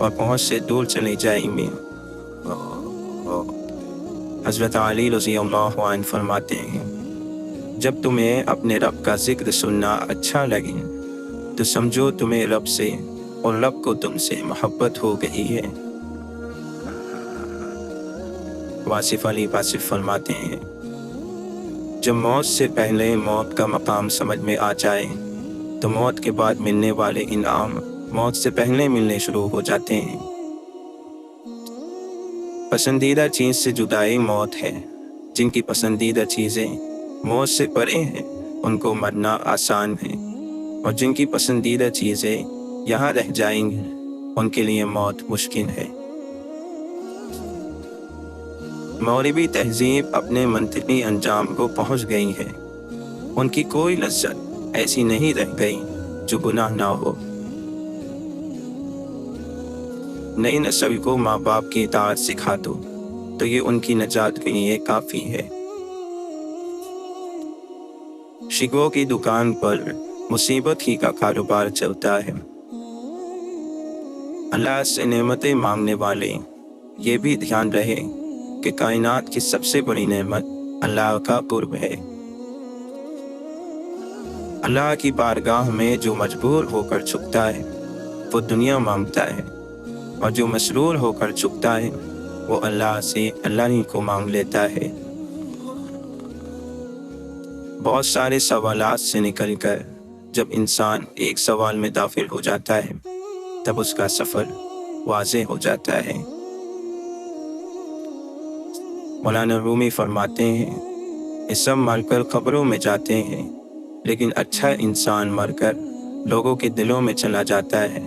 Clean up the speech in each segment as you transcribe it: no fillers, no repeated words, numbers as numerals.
اور پہنچ سے دور چلے جائیں گے۔ حضرت علی رضی اللہ عنہ فرماتے ہیں، جب تمہیں اپنے رب کا ذکر سننا اچھا لگے تو سمجھو تمہیں رب سے اور رب کو تم سے محبت ہو گئی ہے۔ واصف علی واصف فرماتے ہیں، جب موت سے پہلے موت کا مقام سمجھ میں آ جائے تو موت کے بعد ملنے والے انعام موت سے پہلے ملنے شروع ہو جاتے ہیں۔ پسندیدہ چیز سے جدائی موت ہے۔ جن کی پسندیدہ چیزیں موت سے پرے ہیں ان کو مرنا آسان ہے، اور جن کی پسندیدہ چیزیں یہاں رہ جائیں گی ان کے لیے موت مشکل ہے۔ مغربی تہذیب اپنے منطقی انجام کو پہنچ گئی ہے۔ ان کی کوئی لذت ایسی نہیں رہ گئی جو گناہ نہ ہو۔ نئی نسل کو ماں باپ کی اطاعت سکھا دو تو یہ ان کی نجات کے لیے کافی ہے۔ شکووں کی دکان پر مصیبت ہی کا کاروبار چلتا ہے۔ اللہ سے نعمتیں مانگنے والے یہ بھی دھیان رہے کہ کائنات کی سب سے بڑی نعمت اللہ کا قرب ہے۔ اللہ کی بارگاہ میں جو مجبور ہو کر جھکتا ہے وہ دنیا مانگتا ہے، اور جو مسرور ہو کر جھکتا ہے وہ اللہ سے اللہ ہی کو مانگ لیتا ہے۔ بہت سارے سوالات سے نکل کر جب انسان ایک سوال میں داخل ہو جاتا ہے تب اس کا سفر واضح ہو جاتا ہے۔ مولانا رومی فرماتے ہیں، یہ سب مر کر قبروں میں جاتے ہیں، لیکن اچھا انسان مر کر لوگوں کے دلوں میں چلا جاتا ہے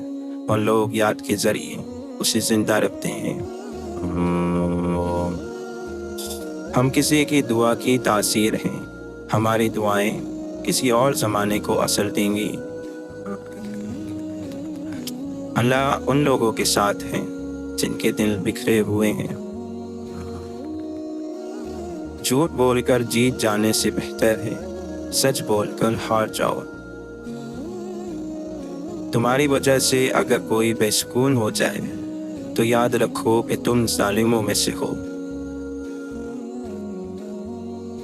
اور لوگ یاد کے ذریعے اسے زندہ رکھتے ہیں۔ ہم کسی کی دعا کی تاثیر ہیں، ہماری دعائیں کسی اور زمانے کو اثر دیں گی۔ اللہ ان لوگوں کے ساتھ ہیں جن کے دل بکھرے ہوئے ہیں۔ جھوٹ بول کر جیت جانے سے بہتر ہے سچ بول کر ہار جاؤ۔ تمہاری وجہ سے اگر کوئی بے سکون ہو جائے تو یاد رکھو کہ تم ظالموں میں سے ہو۔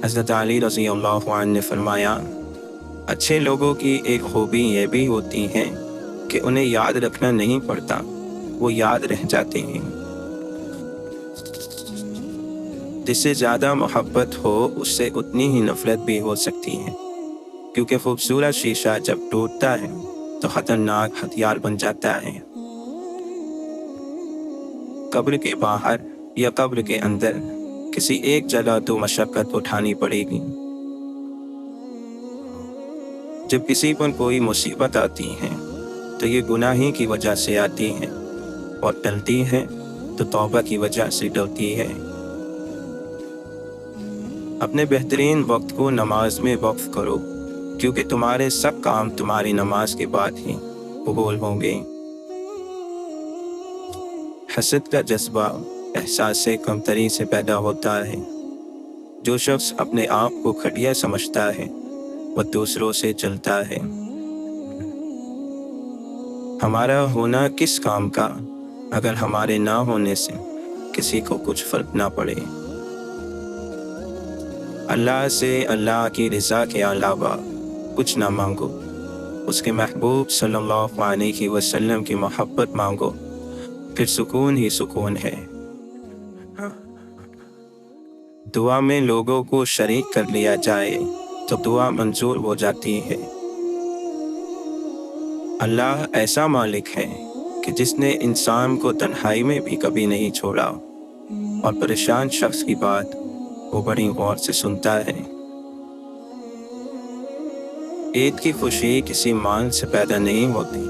حضرت علی رضی اللہ عنہ نے فرمایا، اچھے لوگوں کی ایک خوبی یہ بھی ہوتی ہے کہ انہیں یاد رکھنا نہیں پڑتا، وہ یاد رہ جاتے ہیں۔ جس سے زیادہ محبت ہو اس سے اتنی ہی نفرت بھی ہو سکتی ہے، کیونکہ خوبصورت شیشہ جب ٹوٹتا ہے تو خطرناک ہتھیار بن جاتا ہے۔ قبر کے باہر یا قبر کے اندر کسی ایک جگہ تو مشقت اٹھانی پڑے گی۔ جب کسی پر کوئی مصیبت آتی ہے تو یہ گناہی کی وجہ سے آتی ہے، اور ٹلتی ہے تو توبہ کی وجہ سے ٹلتی ہے۔ اپنے بہترین وقت کو نماز میں وقف کرو، کیونکہ تمہارے سب کام تمہاری نماز کے بعد ہی قبول ہوں گے۔ حسد کا جذبہ احساس کمتری سے پیدا ہوتا ہے۔ جو شخص اپنے آپ کو گھٹیا سمجھتا ہے وہ دوسروں سے چلتا ہے۔ ہمارا ہونا کس کام کا اگر ہمارے نہ ہونے سے کسی کو کچھ فرق نہ پڑے۔ اللہ سے اللہ کی رضا کے علاوہ کچھ نہ مانگو، اس کے محبوب صلی اللہ علیہ وسلم کی محبت مانگو، پھر سکون ہی سکون ہے۔ دعا میں لوگوں کو شریک کر لیا جائے تو دعا منظور ہو جاتی ہے۔ اللہ ایسا مالک ہے کہ جس نے انسان کو تنہائی میں بھی کبھی نہیں چھوڑا، اور پریشان شخص کی بات وہ بڑی غور سے سنتا ہے۔ عید کی خوشی کسی مال سے پیدا نہیں ہوتی،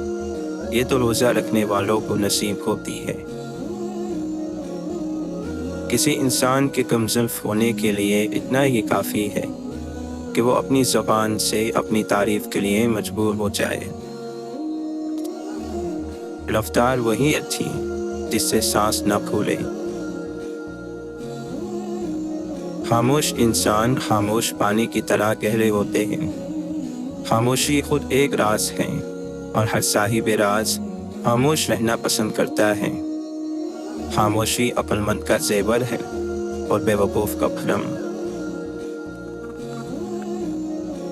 یہ تو روزہ رکھنے والوں کو نصیب ہوتی ہے۔ کسی انسان کے کمزلف ہونے کے لیے اتنا ہی کافی ہے کہ وہ اپنی زبان سے اپنی تعریف کے لیے مجبور ہو جائے۔ رفتار وہی اچھی جس سے سانس نہ پھولے۔ خاموش انسان خاموش پانی کی طرح گہرے ہوتے ہیں۔ خاموشی خود ایک راز ہے، اور ہر صاحب راز خاموش رہنا پسند کرتا ہے۔ خاموشی عقلمند کا زیور ہے اور بیوقوف کا بھرم۔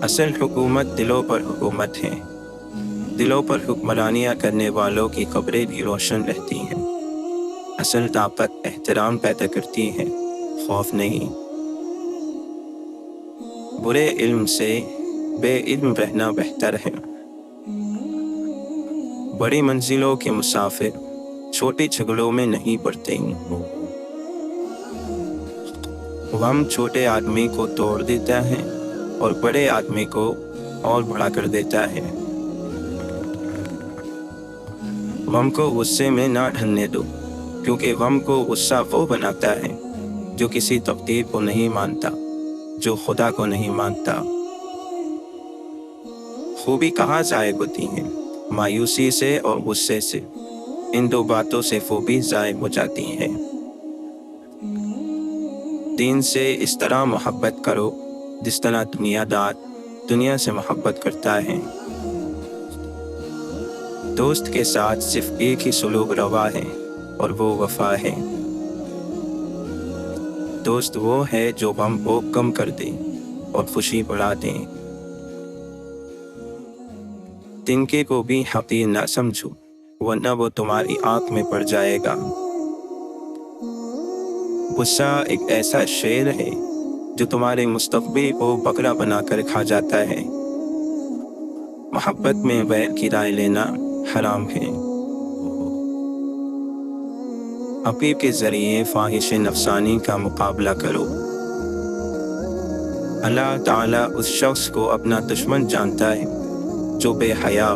اصل حکومت دلوں پر حکومت ہے۔ دلوں پر حکمرانیاں کرنے والوں کی قبریں بھی روشن رہتی ہیں۔ اصل طاقت احترام پیدا کرتی ہے، خوف نہیں۔ برے علم سے بے علم رہنا بہتر ہے۔ بڑی منزلوں کے مسافر چھوٹے جھگڑوں میں نہیں پڑتے۔ غم چھوٹے آدمی کو توڑ دیتا ہے اور بڑے آدمی کو اور بڑا کر دیتا ہے۔ غم کو غصے میں نہ ڈھلنے دو، کیونکہ غم کو غصہ وہ بناتا ہے جو کسی تقدیر کو نہیں مانتا، جو خدا کو نہیں مانتا۔ خوبی کہاں ضائع ہوتی ہے؟ مایوسی سے اور غصے سے۔ ان دو باتوں سے خوبی ضائع ہو جاتی ہے۔ دین سے اس طرح محبت کرو جس طرح دنیا دار دنیا سے محبت کرتا ہے۔ دوست کے ساتھ صرف ایک ہی سلوک روا ہے اور وہ وفا ہے۔ دوست وہ ہے جو غم کو کم کر دے اور خوشی بڑھا دے۔ تنکے کو بھی حقیر نہ سمجھو، ورنہ وہ تمہاری آنکھ میں پڑ جائے گا۔ غصہ ایک ایسا شیر ہے جو تمہارے مستقبل کو بکرا بنا کر کھا جاتا ہے۔ محبت میں غیر کی رائے لینا حرام ہے۔ عقیق کے ذریعے فاحش نفسانی کا مقابلہ کرو۔ اللہ تعالیٰ اس شخص کو اپنا دشمن جانتا ہے جو بے حیا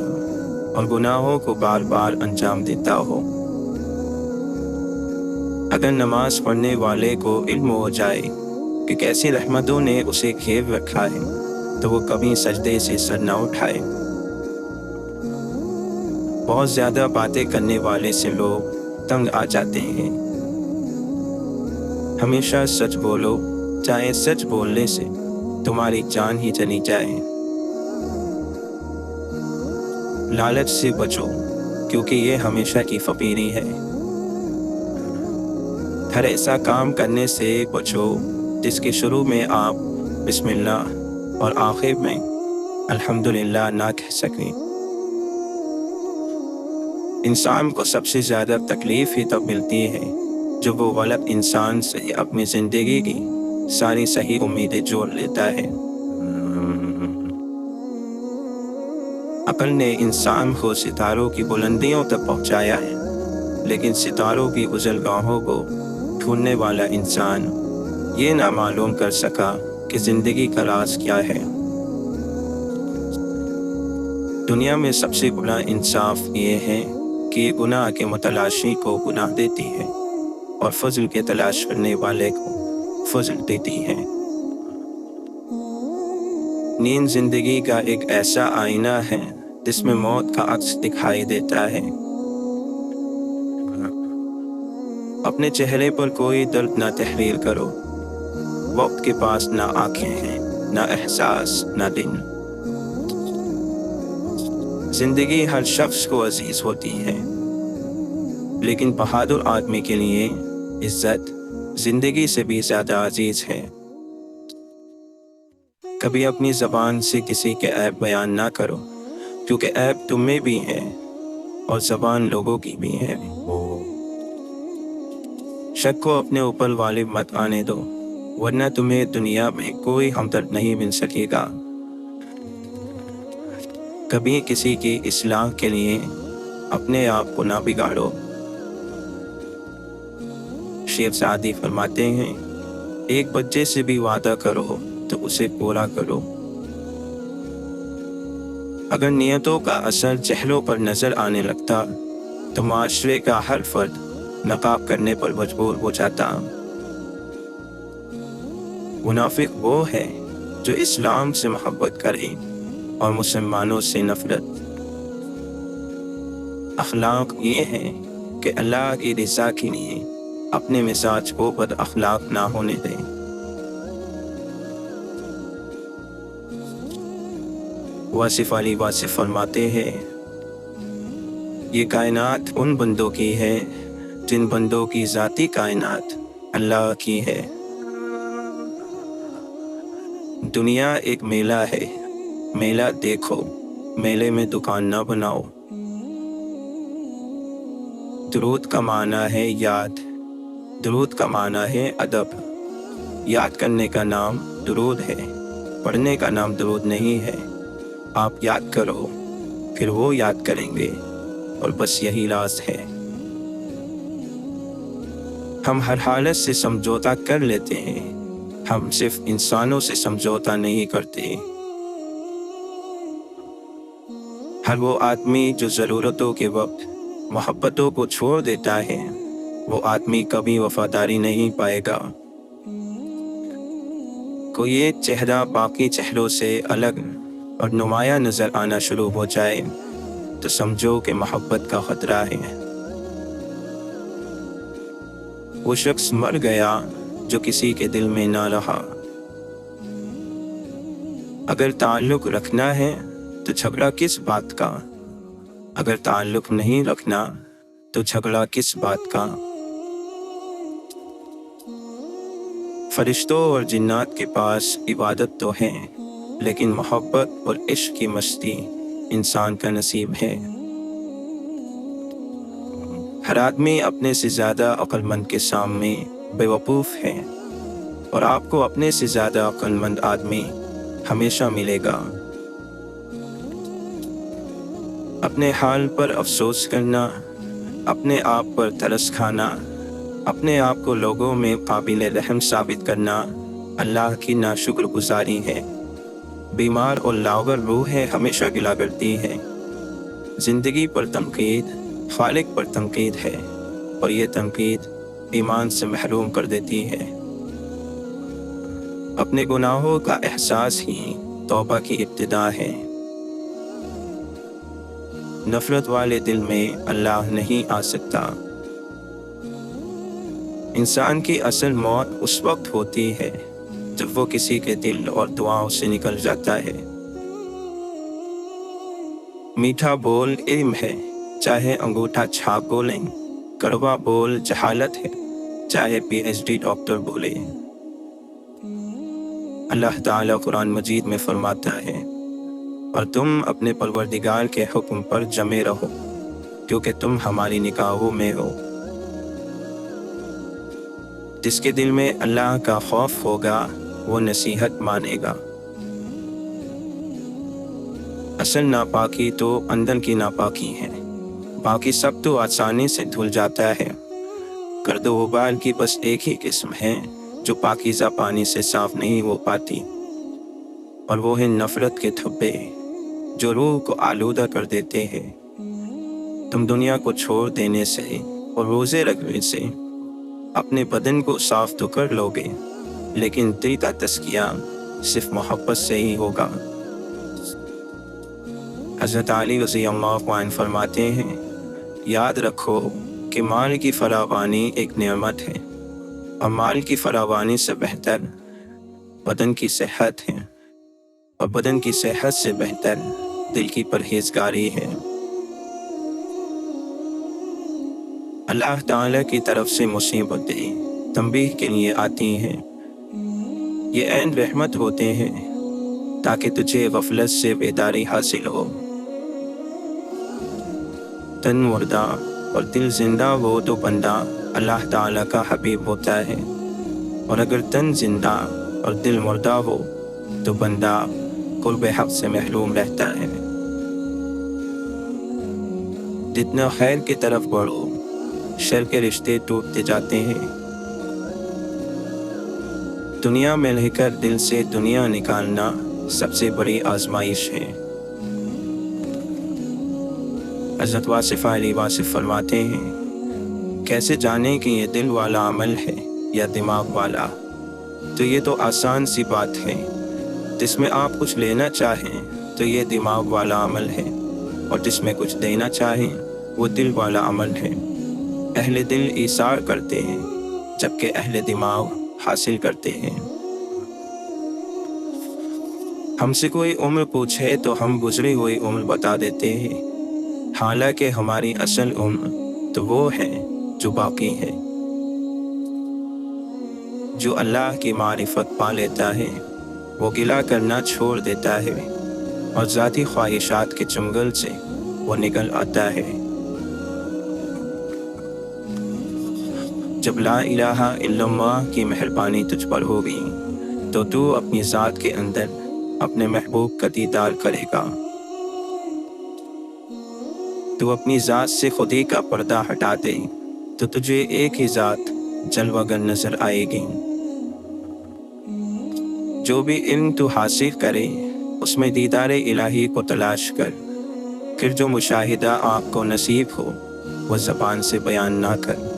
اور گناہوں کو بار بار انجام دیتا ہو۔ اگر نماز پڑھنے والے کو علم ہو جائے کہ کیسی رحمتوں نے اسے گھیر رکھا ہے تو وہ کبھی سجدے سے سر نہ اٹھائے۔ بہت زیادہ باتیں کرنے والے سے لوگ تنگ آ جاتے ہیں۔ ہمیشہ سچ بولو، چاہے سچ بولنے سے تمہاری جان ہی چلی جائے۔ لالچ سے بچو، کیونکہ یہ ہمیشہ کی فقیری ہے۔ ہر ایسا کام کرنے سے بچو جس کے شروع میں آپ بسم اللہ اور آخر میں الحمدللہ نہ کہہ سکیں۔ انسان کو سب سے زیادہ تکلیف ہی تب ملتی ہے جب وہ غلط انسان سے اپنی زندگی کی ساری صحیح امیدیں جوڑ لیتا ہے۔ عقل نے انسان کو ستاروں کی بلندیوں تک پہنچایا ہے، لیکن ستاروں کی گزرگاہوں کو ڈھونڈنے والا انسان یہ نہ معلوم کر سکا کہ زندگی کا راز کیا ہے۔ دنیا میں سب سے بڑا انصاف یہ ہے کہ یہ گناہ کے متلاشی کو گناہ دیتی ہے اور فضل کے تلاش کرنے والے کو فضل دیتی ہے۔ نیند زندگی کا ایک ایسا آئینہ ہے جس میں موت کا عکس دکھائی دیتا ہے۔ اپنے چہرے پر کوئی درد نہ تحریر کرو۔ وقت کے پاس نہ آنکھیں ہیں، نہ احساس، نہ دن۔ زندگی ہر شخص کو عزیز ہوتی ہے، لیکن بہادر آدمی کے لیے عزت زندگی سے بھی زیادہ عزیز ہے۔ کبھی اپنی زبان سے کسی کے عیب بیان نہ کرو، کیونکہ عیب تم میں بھی ہے اور زبان لوگوں کی بھی ہے۔ شک کو اپنے اوپر غالب مت آنے دو، ورنہ تمہیں دنیا میں کوئی ہمدرد نہیں مل سکے گا۔ کبھی کسی کی اصلاح کے لیے اپنے آپ کو نہ بگاڑو۔ شیخ سعدی فرماتے ہیں، ایک بچے سے بھی وعدہ کرو تو اسے پورا کرو۔ اگر نیتوں کا اثر چہروں پر نظر آنے لگتا تو معاشرے کا ہر فرد نقاب کرنے پر مجبور ہو جاتا۔ منافق وہ ہے جو اسلام سے محبت کرے اور مسلمانوں سے نفرت۔ اخلاق یہ ہے کہ اللہ کی رضا کے لیے اپنے مزاج کو بد اخلاق نہ ہونے دیں۔ واصف علی واصف فرماتے ہیں، یہ کائنات ان بندوں کی ہے جن بندوں کی ذاتی کائنات اللہ کی ہے۔ دنیا ایک میلہ ہے، میلہ دیکھو، میلے میں دکان نہ بناؤ۔ درود کا معنی ہے یاد، درود کا معنی ہے ادب۔ یاد کرنے کا نام درود ہے، پڑھنے کا نام درود نہیں ہے۔ آپ یاد کرو، پھر وہ یاد کریں گے، اور بس یہی راز ہے۔ ہم ہر حالت سے سمجھوتا کر لیتے ہیں، ہم صرف انسانوں سے سمجھوتا نہیں کرتے۔ ہر وہ آدمی جو ضرورتوں کے وقت محبتوں کو چھوڑ دیتا ہے، وہ آدمی کبھی وفاداری نہیں پائے گا۔ کوئی ایک چہرہ باقی چہروں سے الگ اور نمایاں نظر آنا شروع ہو جائے تو سمجھو کہ محبت کا خطرہ ہے۔ وہ شخص مر گیا جو کسی کے دل میں نہ رہا۔ اگر تعلق رکھنا ہے تو جھگڑا کس بات کا، اگر تعلق نہیں رکھنا تو جھگڑا کس بات کا۔ فرشتوں اور جنات کے پاس عبادت تو ہے، لیکن محبت اور عشق کی مستی انسان کا نصیب ہے۔ ہر آدمی اپنے سے زیادہ عقل مند کے سامنے بے وقوف ہے، اور آپ کو اپنے سے زیادہ عقل مند آدمی ہمیشہ ملے گا۔ اپنے حال پر افسوس کرنا، اپنے آپ پر ترس کھانا، اپنے آپ کو لوگوں میں قابل رحم ثابت کرنا اللہ کی ناشکر گزاری ہے۔ بیمار اور لاغر روحیں ہمیشہ گلا کرتی ہے۔ زندگی پر تنقید خالق پر تنقید ہے، اور یہ تنقید ایمان سے محروم کر دیتی ہے۔ اپنے گناہوں کا احساس ہی توبہ کی ابتدا ہے۔ نفرت والے دل میں اللہ نہیں آ سکتا۔ انسان کی اصل موت اس وقت ہوتی ہے جب وہ کسی کے دل اور دعاؤں سے نکل جاتا ہے۔ میٹھا بول علم ہے، چاہے انگوٹھا چھاپ بولیں۔ کڑوا بول جہالت ہے، چاہے PhD ڈاکٹر بولے۔ اللہ تعالیٰ قرآن مجید میں فرماتا ہے، اور تم اپنے پروردگار کے حکم پر جمے رہو، کیونکہ تم ہماری نگاہوں میں ہو۔ جس کے دل میں اللہ کا خوف ہوگا وہ نصیحت مانے گا۔ اصل ناپاکی تو اندر کی ناپاکی ہے، باقی سب تو آسانی سے دھل جاتا ہے۔ گرد و غبار کی بس ایک ہی قسم ہے جو پاکیزہ پانی سے صاف نہیں ہو پاتی، اور وہ ہے نفرت کے دھبے جو روح کو آلودہ کر دیتے ہیں۔ تم دنیا کو چھوڑ دینے سے اور روزے رکھنے سے اپنے بدن کو صاف تو کر لو گے، لیکن دل کا تزکیہ صرف محبت سے ہی ہوگا۔ حضرت علی رضی اللہ عنہ فرماتے ہیں، یاد رکھو کہ مال کی فراوانی ایک نعمت ہے، اور مال کی فراوانی سے بہتر بدن کی صحت ہے، اور بدن کی صحت سے بہتر دل کی پرہیزگاری ہے۔ اللہ تعالیٰ کی طرف سے مصیبتیں تنبیہ کے لیے آتی ہیں۔ یہ عین رحمت ہوتے ہیں تاکہ تجھے غفلت سے بیداری حاصل ہو۔ تن مردہ اور دل زندہ ہو تو بندہ اللہ تعالیٰ کا حبیب ہوتا ہے، اور اگر تن زندہ اور دل مردہ ہو تو بندہ قرب حق سے محروم رہتا ہے۔ جتنا خیر کی طرف بڑھو، شر کے رشتے ٹوٹتے جاتے ہیں۔ دنیا میں رہ کر دل سے دنیا نکالنا سب سے بڑی آزمائش ہے۔ حضرت واصف علی واصف فرماتے ہیں، کیسے جانیں کہ یہ دل والا عمل ہے یا دماغ والا؟ تو یہ تو آسان سی بات ہے، جس میں آپ کچھ لینا چاہیں تو یہ دماغ والا عمل ہے، اور جس میں کچھ دینا چاہیں وہ دل والا عمل ہے۔ اہل دل ایثار کرتے ہیں، جبکہ اہل دماغ حاصل کرتے ہیں۔ ہم سے کوئی عمر پوچھے تو ہم گزری ہوئی عمر بتا دیتے ہیں، حالانکہ ہماری اصل عمر تو وہ ہے جو باقی ہے۔ جو اللہ کی معرفت پا لیتا ہے وہ گلہ کرنا چھوڑ دیتا ہے اور ذاتی خواہشات کے چنگل سے وہ نکل آتا ہے۔ جب لا الہ الا اللہ کی مہربانی تجھ پر ہوگی تو تو اپنی ذات کے اندر اپنے محبوب کا دیدار کرے گا۔ تو اپنی ذات سے خودی کا پردہ ہٹا دے تو تجھے ایک ہی ذات جلوہ گر نظر آئے گی۔ جو بھی علم تو حاصل کرے اس میں دیدار الہی کو تلاش کر، پھر جو مشاہدہ آپ کو نصیب ہو وہ زبان سے بیان نہ کر۔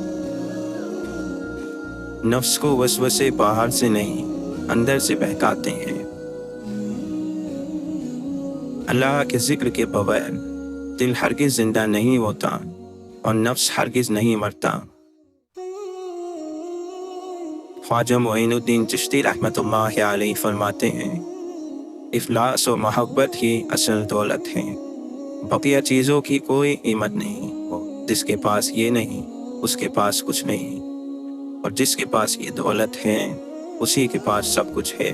نفس کو وسوسے باہر سے نہیں اندر سے بہکاتے ہیں۔ اللہ کے ذکر کے بغیر دل ہرگز زندہ نہیں ہوتا اور نفس ہرگز نہیں مرتا۔ خواجہ معین الدین چشتی رحمۃ اللہ علیہ فرماتے ہیں، اخلاص و محبت ہی اصل دولت ہے، بقیہ چیزوں کی کوئی قیمت نہیں۔ جس کے پاس یہ نہیں اس کے پاس کچھ نہیں، اور جس کے پاس یہ دولت ہے اسی کے پاس سب کچھ ہے۔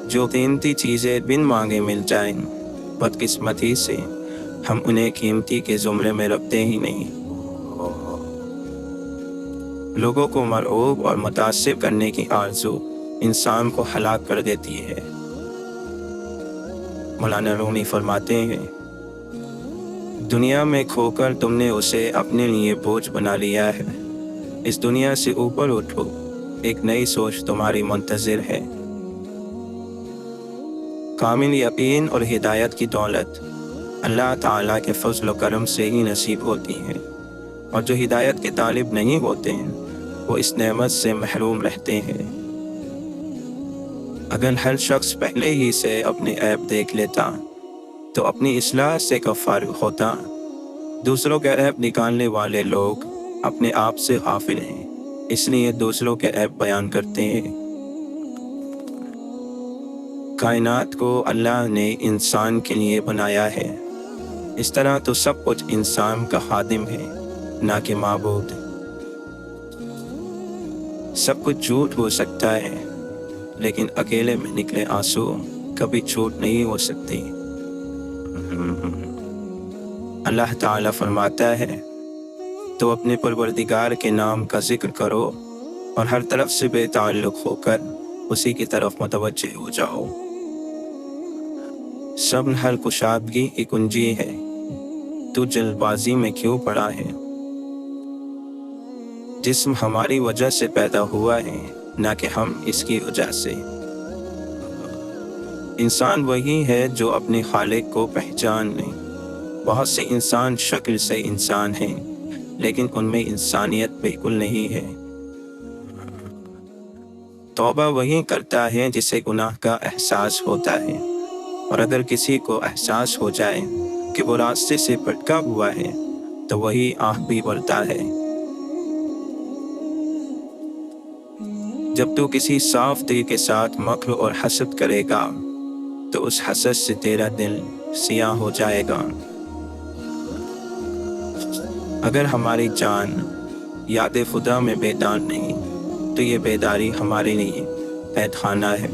جو قیمتی چیزیں بن مانگے مل جائیں، بدقسمتی سے ہم انہیں قیمتی کے زمرے میں رکھتے ہی نہیں۔ لوگوں کو مرعوب اور متاثر کرنے کی آرزو انسان کو ہلاک کر دیتی ہے۔ مولانا رومی فرماتے ہیں، دنیا میں کھو کر تم نے اسے اپنے لیے بوجھ بنا لیا ہے، اس دنیا سے اوپر اٹھو، ایک نئی سوچ تمہاری منتظر ہے۔ کامل یقین اور ہدایت کی دولت اللہ تعالیٰ کے فضل و کرم سے ہی نصیب ہوتی ہے، اور جو ہدایت کے طالب نہیں ہوتے ہیں وہ اس نعمت سے محروم رہتے ہیں۔ اگر ہر شخص پہلے ہی سے اپنے عیب دیکھ لیتا تو اپنی اصلاح سے کب فارغ ہوتا۔ دوسروں کے عیب نکالنے والے لوگ اپنے آپ سے غافل ہیں، اس لیے دوسروں کے عیب بیان کرتے ہیں۔ کائنات کو اللہ نے انسان کے لیے بنایا ہے، اس طرح تو سب کچھ انسان کا خادم ہے نہ کہ معبود۔ سب کچھ جھوٹ ہو سکتا ہے لیکن اکیلے میں نکلے آنسو کبھی جھوٹ نہیں ہو سکتے۔ اللہ تعالیٰ فرماتا ہے، تو اپنے پروردگار کے نام کا ذکر کرو اور ہر طرف سے بے تعلق ہو کر اسی کی طرف متوجہ ہو جاؤ۔ صبر ہر کشادگی کی کنجی ہے، تو جلد بازی میں کیوں پڑا ہے؟ جسم ہماری وجہ سے پیدا ہوا ہے نہ کہ ہم اس کی وجہ سے۔ انسان وہی ہے جو اپنے خالق کو پہچان لے۔ بہت سے انسان شکل سے انسان ہیں لیکن ان میں انسانیت بالکل نہیں ہے۔ توبہ وہی کرتا ہے جسے گناہ کا احساس ہوتا ہے، اور اگر کسی کو احساس ہو جائے کہ وہ راستے سے بھٹکا ہوا ہے تو وہی آہ بھی بھرتا ہے۔ جب تو کسی صاف دل کے ساتھ مکر اور حسد کرے گا تو اس حسد سے تیرا دل سیاہ ہو جائے گا۔ اگر ہماری جان یاد خدا میں بیدار نہیں تو یہ بیداری ہمارے لیے قید خانہ ہے۔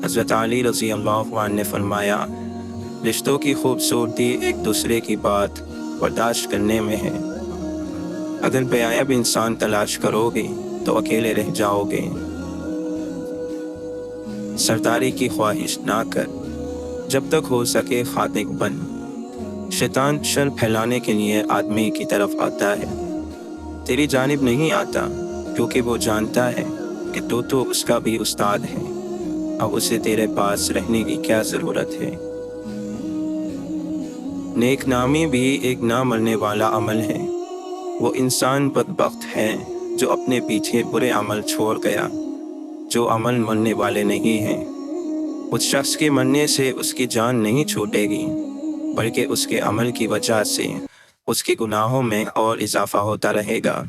حضرت علی رضی اللہ عنہ نے فرمایا، رشتوں کی خوبصورتی ایک دوسرے کی بات برداشت کرنے میں ہے۔ اگر بے عیب انسان تلاش کرو گے تو اکیلے رہ جاؤ گے۔ سرداری کی خواہش نہ کر، جب تک ہو سکے خاطق بن۔ شیطان شر پھیلانے کے لیے آدمی کی طرف آتا ہے، تیری جانب نہیں آتا، کیونکہ وہ جانتا ہے کہ تو اس کا بھی استاد ہے، اب اسے تیرے پاس رہنے کی کیا ضرورت ہے۔ نیک نامی بھی ایک نہ مرنے والا عمل ہے۔ وہ انسان بدبخت ہے جو اپنے پیچھے برے عمل چھوڑ گیا، جو عمل مرنے والے نہیں ہیں۔ اس شخص کے مرنے سے اس کی جان نہیں چھوٹے گی، بلکہ اس کے عمل کی وجہ سے اس کے گناہوں میں اور اضافہ ہوتا رہے گا۔